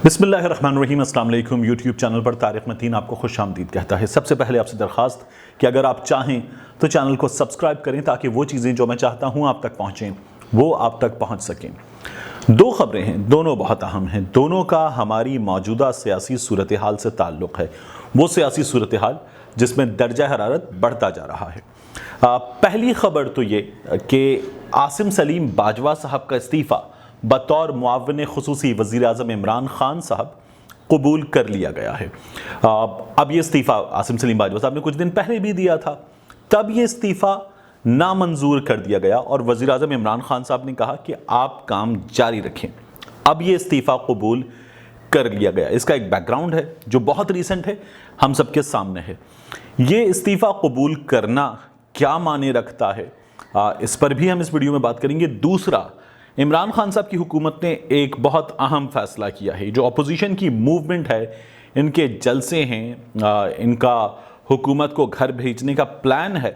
بسم اللہ الرحمن الرحیم۔ السلام علیکم۔ یوٹیوب چینل پر طارق متین آپ کو خوش آمدید کہتا ہے۔ سب سے پہلے آپ سے درخواست کہ اگر آپ چاہیں تو چینل کو سبسکرائب کریں تاکہ وہ چیزیں جو میں چاہتا ہوں آپ تک پہنچیں وہ آپ تک پہنچ سکیں۔ دو خبریں ہیں، دونوں بہت اہم ہیں، دونوں کا ہماری موجودہ سیاسی صورتحال سے تعلق ہے، وہ سیاسی صورتحال جس میں درجہ حرارت بڑھتا جا رہا ہے۔ پہلی خبر تو یہ کہ عاصم سلیم باجوہ صاحب کا استعفیٰ بطور معاون خصوصی وزیر اعظم عمران خان صاحب قبول کر لیا گیا ہے۔ اب یہ استعفیٰ عاصم سلیم باجوہ صاحب نے کچھ دن پہلے بھی دیا تھا، تب یہ استعفیٰ نامنظور کر دیا گیا اور وزیر اعظم عمران خان صاحب نے کہا کہ آپ کام جاری رکھیں۔ اب یہ استعفیٰ قبول کر لیا گیا۔ اس کا ایک بیک گراؤنڈ ہے جو بہت ریسنٹ ہے، ہم سب کے سامنے ہے۔ یہ استعفیٰ قبول کرنا کیا معنی رکھتا ہے، اس پر بھی ہم اس ویڈیو میں بات کریں گے۔ دوسرا، عمران خان صاحب کی حکومت نے ایک بہت اہم فیصلہ کیا ہے۔ جو اپوزیشن کی موومنٹ ہے، ان کے جلسے ہیں، ان کا حکومت کو گھر بھیجنے کا پلان ہے،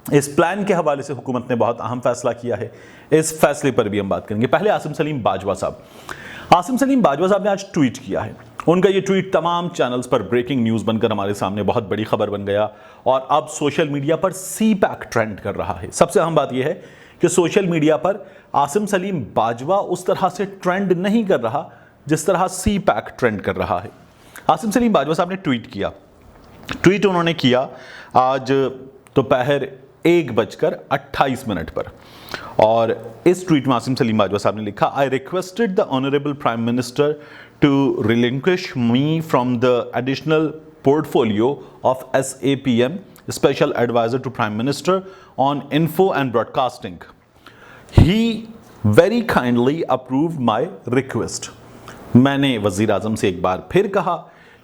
اس پلان کے حوالے سے حکومت نے بہت اہم فیصلہ کیا ہے۔ اس فیصلے پر بھی ہم بات کریں گے۔ پہلے عاصم سلیم باجوہ صاحب نے آج ٹویٹ کیا ہے۔ ان کا یہ ٹویٹ تمام چینلز پر بریکنگ نیوز بن کر ہمارے سامنے بہت بڑی خبر بن گیا اور اب سوشل میڈیا پر سی پیک ٹرینڈ کر رہا ہے۔ سب سے اہم بات یہ ہے کہ سوشل میڈیا پر عاصم سلیم باجوہ اس طرح سے ٹرینڈ نہیں کر رہا جس طرح سی پیک ٹرینڈ کر رہا ہے۔ عاصم سلیم باجوہ صاحب نے ٹویٹ انہوں نے کیا آج دوپہر 1:28 پر، اور اس ٹویٹ میں عاصم سلیم باجوہ صاحب نے لکھا I requested the Honorable Prime Minister to relinquish me from the additional portfolio of SAPM, Special Advisor to Prime Minister on Info and Broadcasting. He very kindly approved my request. میں نے وزیر اعظم سے ایک بار پھر کہا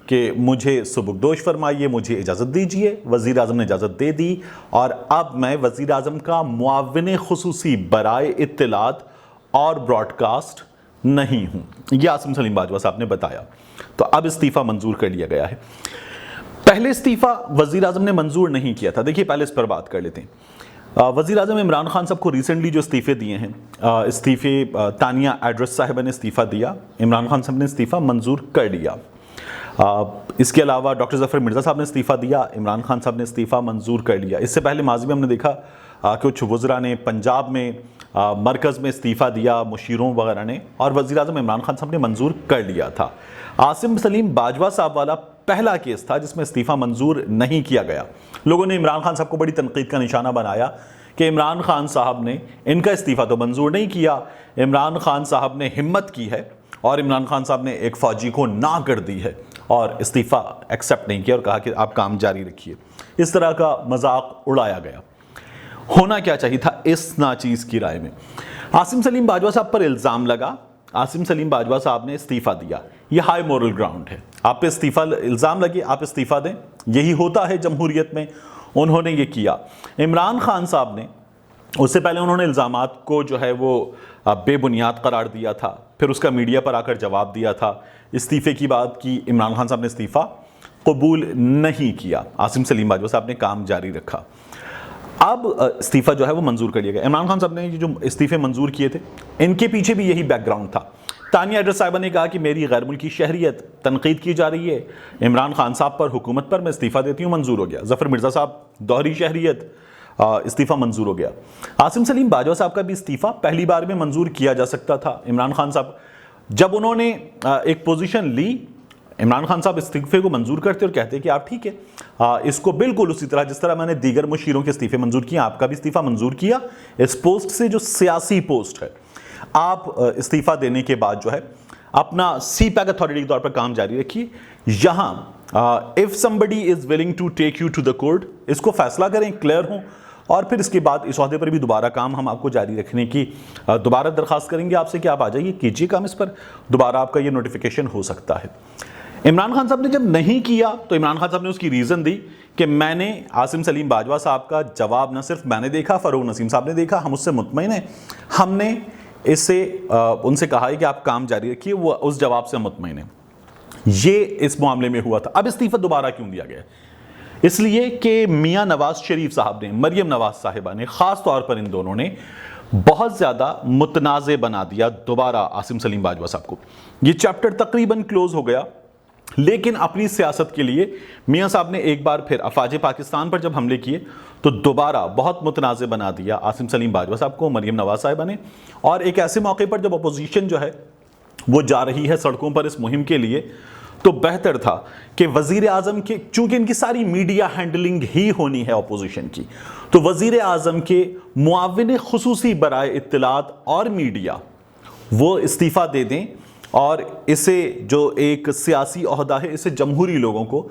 کہ مجھے سبکدوش فرمائیے، مجھے اجازت دیجیے۔ وزیر اعظم نے اجازت دے دی اور اب میں وزیر اعظم کا معاون خصوصی برائے اطلاعات اور براڈ کاسٹ نہیں ہوں، یہ عاصم سلیم باجوہ صاحب نے بتایا۔ تو اب استعفیٰ منظور کر لیا گیا ہے۔ پہلے استعفیٰ وزیر اعظم نے منظور نہیں کیا تھا۔ دیکھیے پہلے اس پر بات کر لیتے ہیں۔ وزیر اعظم عمران خان صاحب کو ریسنٹلی جو استعفے دیے ہیں، تانیہ ایڈرس صاحبہ نے استعفیٰ دیا، عمران خان صاحب نے استعفیٰ منظور کر لیا۔ اس کے علاوہ ڈاکٹر ظفر مرزا صاحب نے استعفیٰ دیا، عمران خان صاحب نے استعفیٰ منظور کر لیا۔ اس سے پہلے ماضی میں ہم نے دیکھا کہ کچھ وزراء نے پنجاب میں، مرکز میں استعفیٰ دیا، مشیروں وغیرہ نے، اور وزیر اعظم عمران خان صاحب نے منظور کر لیا تھا۔ عاصم سلیم باجوہ صاحب والا پہلا کیس تھا جس میں استعفیٰ منظور نہیں کیا گیا۔ لوگوں نے عمران خان صاحب کو بڑی تنقید کا نشانہ بنایا کہ عمران خان صاحب نے ان کا استعفیٰ تو منظور نہیں کیا، عمران خان صاحب نے ہمت کی ہے اور عمران خان صاحب نے ایک فوجی کو نہ کر دی ہے اور استعفیٰ ایکسیپٹ نہیں کیا اور کہا کہ آپ کام جاری رکھیے۔ اس طرح کا مذاق اڑایا گیا۔ ہونا کیا چاہیے تھا اس ناچیز کی رائے میں؟ عاصم سلیم باجوہ صاحب پر الزام لگا، عاصم سلیم باجوہ صاحب نے استعفیٰ دیا، یہ ہائی مورل گراؤنڈ ہے۔ آپ پہ الزام لگے، آپ استعفیٰ دیں، یہی ہوتا ہے جمہوریت میں۔ انہوں نے یہ کیا۔ عمران خان صاحب نے اس سے پہلے انہوں نے الزامات کو جو ہے وہ بے بنیاد قرار دیا تھا، پھر اس کا میڈیا پر آ کر جواب دیا تھا، استعفے کی بات کی، عمران خان صاحب نے استعفیٰ قبول نہیں کیا، عاصم سلیم باجوہ صاحب نے کام جاری رکھا۔ اب استعفیٰ جو ہے وہ منظور کر لیا گیا۔ عمران خان صاحب نے جو استعفے منظور کیے تھے، ان کے پیچھے بھی یہی بیک گراؤنڈ تھا۔ تانیہ ایڈرس صاحبہ نے کہا کہ میری غیر ملکی شہریت تنقید کی جا رہی ہے، عمران خان صاحب پر، حکومت پر میں استعفیٰ دیتی ہوں، منظور ہو گیا۔ ظفر مرزا صاحب دوہری شہریت، استعفیٰ منظور ہو گیا۔ عاصم سلیم باجوہ صاحب کا بھی استعفیٰ پہلی بار میں منظور کیا جا سکتا تھا۔ عمران خان صاحب جب انہوں نے ایک پوزیشن لی، عمران خان صاحب استعفے کو منظور کرتے اور کہتے کہ آپ ٹھیک ہے، اس کو بالکل اسی طرح جس طرح میں نے دیگر مشیروں کے استعفے منظور کیے، آپ کا بھی استعفیٰ منظور کیا۔ اس پوسٹ سے جو سیاسی پوسٹ ہے، آپ استعفیٰ دینے کے بعد جو ہے اپنا سی پیک اتھارٹی کے طور پر کام جاری رکھیے۔ یہاں if somebody is willing to take you to the court، اس کو فیصلہ کریں، کلیئر ہوں، اور پھر اس کے بعد اس عہدے پر بھی دوبارہ کام ہم آپ کو جاری رکھنے کی دوبارہ درخواست کریں گے آپ سے کہ آپ آ جائیے، کیجیے کام اس پر، دوبارہ آپ کا یہ نوٹیفیکیشن ہو سکتا ہے۔ عمران خان صاحب نے جب نہیں کیا تو عمران خان صاحب نے اس کی ریزن دی کہ میں نے عاصم سلیم باجوہ صاحب کا جواب نہ صرف میں نے دیکھا، فاروق نسیم صاحب نے دیکھا، ہم اس سے مطمئن ہیں، ہم نے ان سے کہا ہے کہ آپ کام جاری رکھیے، وہ اس جواب سے مطمئن ہیں۔ یہ اس معاملے میں ہوا تھا۔ اب استعفیٰ دوبارہ کیوں دیا گیا؟ اس لیے کہ میاں نواز شریف صاحب نے، مریم نواز صاحبہ نے، خاص طور پر ان دونوں نے بہت زیادہ متنازع بنا دیا دوبارہ عاصم سلیم باجوہ صاحب کو. یہ چیپٹر تقریباً کلوز ہو گیا، لیکن اپنی سیاست کے لیے میاں صاحب نے ایک بار پھر افواج پاکستان پر جب حملے کیے تو دوبارہ بہت متنازع بنا دیا عاصم سلیم باجوہ صاحب کو، مریم نواز صاحبہ نے. اور ایک ایسے موقع پر جب اپوزیشن جو ہے وہ جا رہی ہے سڑکوں پر اس مہم کے لیے، تو بہتر تھا کہ وزیر اعظم کے، چونکہ ان کی ساری میڈیا ہینڈلنگ ہی ہونی ہے اپوزیشن کی، تو وزیر اعظم کے معاون خصوصی برائے اطلاعات اور میڈیا وہ استعفیٰ دے دیں اور اسے جو ایک سیاسی عہدہ ہے اسے جمہوری لوگوں کو،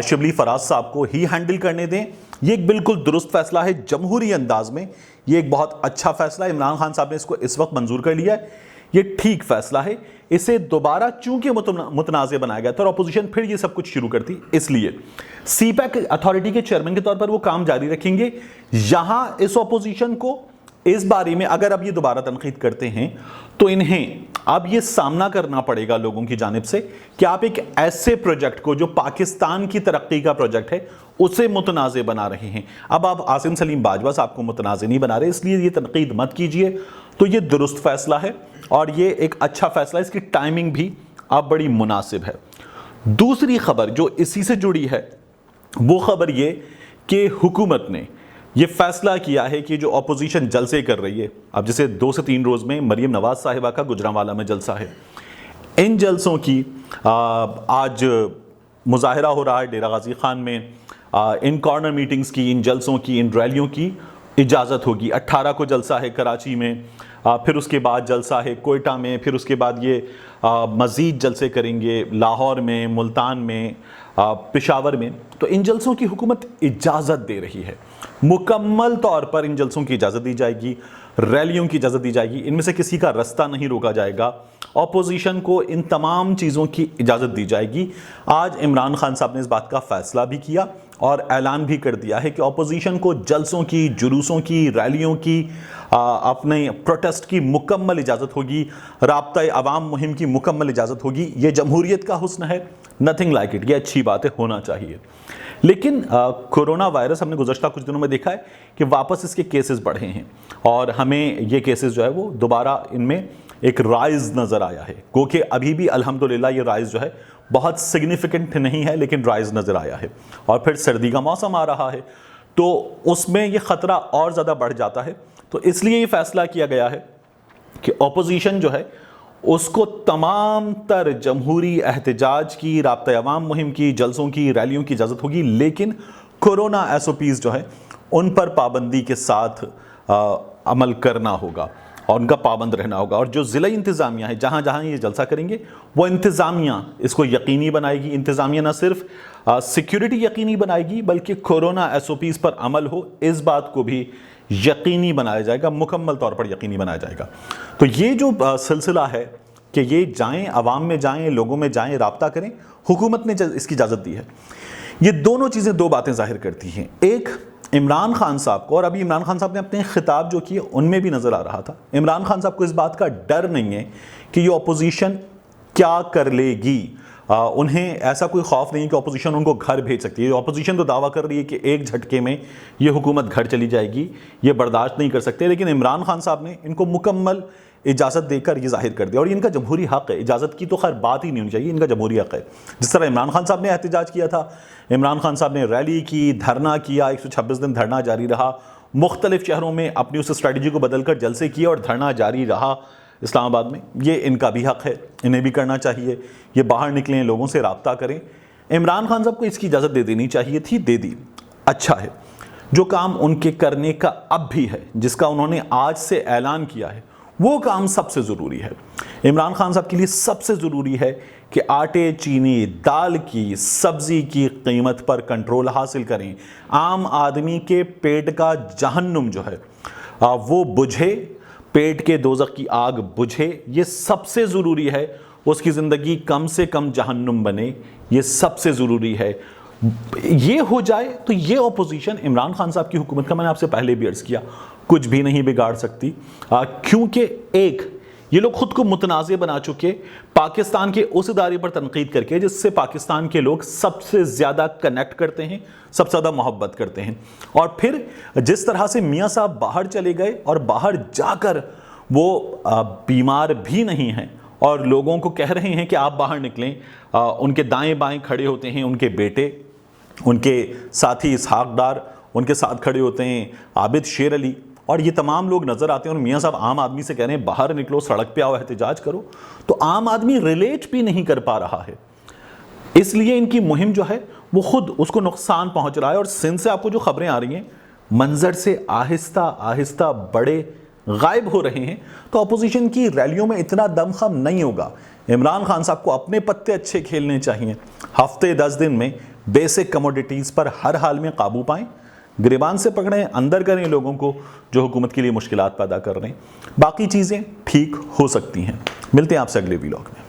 شبلی فراز صاحب کو ہی ہینڈل کرنے دیں. یہ ایک بالکل درست فیصلہ ہے جمہوری انداز میں، یہ ایک بہت اچھا فیصلہ ہے. عمران خان صاحب نے اس کو اس وقت منظور کر لیا ہے، یہ ٹھیک فیصلہ ہے. اسے دوبارہ چونکہ متنازع بنایا گیا تھا اور اپوزیشن پھر یہ سب کچھ شروع کرتی، اس لیے سی پیک اتھارٹی کے چیئرمین کے طور پر وہ کام جاری رکھیں گے. یہاں اس اپوزیشن کو اس بارے میں اگر اب یہ دوبارہ تنقید کرتے ہیں تو انہیں اب یہ سامنا کرنا پڑے گا لوگوں کی جانب سے کہ آپ ایک ایسے پروجیکٹ کو جو پاکستان کی ترقی کا پروجیکٹ ہے اسے متنازع بنا رہے ہیں. اب آپ عاصم سلیم باجوہ صاحب کو متنازع نہیں بنا رہے، اس لیے یہ تنقید مت کیجئے. تو یہ درست فیصلہ ہے اور یہ ایک اچھا فیصلہ ہے، اس کی ٹائمنگ بھی اب بڑی مناسب ہے. دوسری خبر جو اسی سے جڑی ہے وہ خبر یہ کہ حکومت نے یہ فیصلہ کیا ہے کہ جو اپوزیشن جلسے کر رہی ہے، اب جیسے 2 سے 3 روز میں مریم نواز صاحبہ کا گجرانوالہ میں جلسہ ہے، ان جلسوں کی آج مظاہرہ ہو رہا ہے ڈیرہ غازی خان میں، ان کارنر میٹنگز کی، ان جلسوں کی، ان ریلیوں کی اجازت ہوگی. 18 کو جلسہ ہے کراچی میں، پھر اس کے بعد جلسہ ہے کوئٹہ میں، پھر اس کے بعد یہ مزید جلسے کریں گے لاہور میں، ملتان میں، پشاور میں. تو ان جلسوں کی حکومت اجازت دے رہی ہے، مکمل طور پر ان جلسوں کی اجازت دی جائے گی، ریلیوں کی اجازت دی جائے گی، ان میں سے کسی کا رستہ نہیں روکا جائے گا. اپوزیشن کو ان تمام چیزوں کی اجازت دی جائے گی. آج عمران خان صاحب نے اس بات کا فیصلہ بھی کیا اور اعلان بھی کر دیا ہے کہ اپوزیشن کو جلسوں کی، جلوسوں کی، ریلیوں کی، اپنے پروٹیسٹ کی مکمل اجازت ہوگی، رابطہ عوام مہم کی مکمل اجازت ہوگی. یہ جمہوریت کا حسن ہے، نتھنگ لائک اٹ، یہ اچھی بات ہے، ہونا چاہیے. لیکن کورونا وائرس ہم نے گزشتہ کچھ دنوں میں دیکھا ہے کہ واپس اس کے کیسز بڑھے ہیں اور ہمیں یہ کیسز جو ہے وہ دوبارہ ان میں ایک رائز نظر آیا ہے. گو کہ ابھی بھی الحمدللہ یہ رائز جو ہے بہت سگنیفیکنٹ نہیں ہے، لیکن رائز نظر آیا ہے. اور پھر سردی کا موسم آ رہا ہے تو اس میں یہ خطرہ اور زیادہ بڑھ جاتا ہے. تو اس لیے یہ فیصلہ کیا گیا ہے کہ اپوزیشن جو ہے اس کو تمام تر جمہوری احتجاج کی، رابطہ عوام مہم کی، جلسوں کی، ریلیوں کی اجازت ہوگی، لیکن کورونا ایس او پیز جو ہے ان پر پابندی کے ساتھ عمل کرنا ہوگا اور ان کا پابند رہنا ہوگا. اور جو ضلعی انتظامیہ ہے جہاں جہاں یہ جلسہ کریں گے وہ انتظامیہ اس کو یقینی بنائے گی. انتظامیہ نہ صرف سیکیورٹی یقینی بنائے گی بلکہ کورونا ایس او پیز پر عمل ہو اس بات کو بھی یقینی بنایا جائے گا، مکمل طور پر یقینی بنایا جائے گا. تو یہ جو سلسلہ ہے کہ یہ جائیں، عوام میں جائیں، لوگوں میں جائیں، رابطہ کریں، حکومت نے اس کی اجازت دی ہے. یہ دونوں چیزیں 2 باتیں ظاہر کرتی ہیں. ایک، عمران خان صاحب کو، اور ابھی عمران خان صاحب نے اپنے خطاب جو کیے ان میں بھی نظر آ رہا تھا، عمران خان صاحب کو اس بات کا ڈر نہیں ہے کہ یہ اپوزیشن کیا کر لے گی. انہیں ایسا کوئی خوف نہیں کہ اپوزیشن ان کو گھر بھیج سکتی ہے. اپوزیشن تو دعویٰ کر رہی ہے کہ ایک جھٹکے میں یہ حکومت گھر چلی جائے گی، یہ برداشت نہیں کر سکتے. لیکن عمران خان صاحب نے ان کو مکمل اجازت دے کر یہ ظاہر کر دیا، اور یہ ان کا جمہوری حق ہے. اجازت کی تو خیر بات ہی نہیں ہونی چاہیے، ان کا جمہوری حق ہے. جس طرح عمران خان صاحب نے احتجاج کیا تھا، عمران خان صاحب نے ریلی کی، دھرنا کیا، 126 دن دھرنا جاری رہا، مختلف شہروں میں اپنی اس اسٹریٹجی کو بدل کر جلسے کیے اور دھرنا جاری رہا اسلام آباد میں. یہ ان کا بھی حق ہے، انہیں بھی کرنا چاہیے. یہ باہر نکلیں، لوگوں سے رابطہ کریں. عمران خان صاحب کو اس کی اجازت دے دینی چاہیے تھی، دے دی، اچھا ہے. جو کام ان کے کرنے کا اب بھی ہے، جس کا انہوں نے آج سے اعلان کیا ہے، وہ کام سب سے ضروری ہے. عمران خان صاحب کے لیے سب سے ضروری ہے کہ آٹے، چینی، دال کی، سبزی کی قیمت پر کنٹرول حاصل کریں. عام آدمی کے پیٹ کا جہنم جو ہے وہ بجھے، پیٹ کے دوزخ کی آگ بجھے. یہ سب سے ضروری ہے. اس کی زندگی کم سے کم جہنم بنے، یہ سب سے ضروری ہے. یہ ہو جائے تو یہ اپوزیشن عمران خان صاحب کی حکومت کا، میں نے آپ سے پہلے بھی عرض کیا، کچھ بھی نہیں بگاڑ سکتی. کیونکہ ایک، یہ لوگ خود کو متنازع بنا چکے پاکستان کے اس ادارے پر تنقید کر کے جس سے پاکستان کے لوگ سب سے زیادہ کنیکٹ کرتے ہیں، سب سے زیادہ محبت کرتے ہیں. اور پھر جس طرح سے میاں صاحب باہر چلے گئے اور باہر جا کر وہ بیمار بھی نہیں ہیں اور لوگوں کو کہہ رہے ہیں کہ آپ باہر نکلیں، ان کے دائیں بائیں کھڑے ہوتے ہیں ان کے بیٹے، ان کے ساتھی اسحاق ڈار، ان کے ساتھ کھڑے ہوتے ہیں عابد شیر علی، اور یہ تمام لوگ نظر آتے ہیں اور میاں صاحب عام آدمی سے کہہ رہے ہیں باہر نکلو، سڑک پہ آؤ، احتجاج کرو. تو عام آدمی ریلیٹ بھی نہیں کر پا رہا ہے، اس لیے ان کی مہم جو ہے وہ خود اس کو نقصان پہنچ رہا ہے. اور سندھ سے آپ کو جو خبریں آ رہی ہیں منظر سے آہستہ آہستہ بڑے غائب ہو رہے ہیں. تو اپوزیشن کی ریلیوں میں اتنا دم خم نہیں ہوگا. عمران خان صاحب کو اپنے پتے اچھے کھیلنے چاہیے، ہفتے 10 دن میں بیسک کموڈیٹیز پر ہر حال میں قابو پائیں، گریبان سے پکڑیں، اندر کریں لوگوں کو جو حکومت کے لیے مشکلات پیدا کر رہے ہیں. باقی چیزیں ٹھیک ہو سکتی ہیں. ملتے ہیں آپ سے اگلے ویلاگ میں.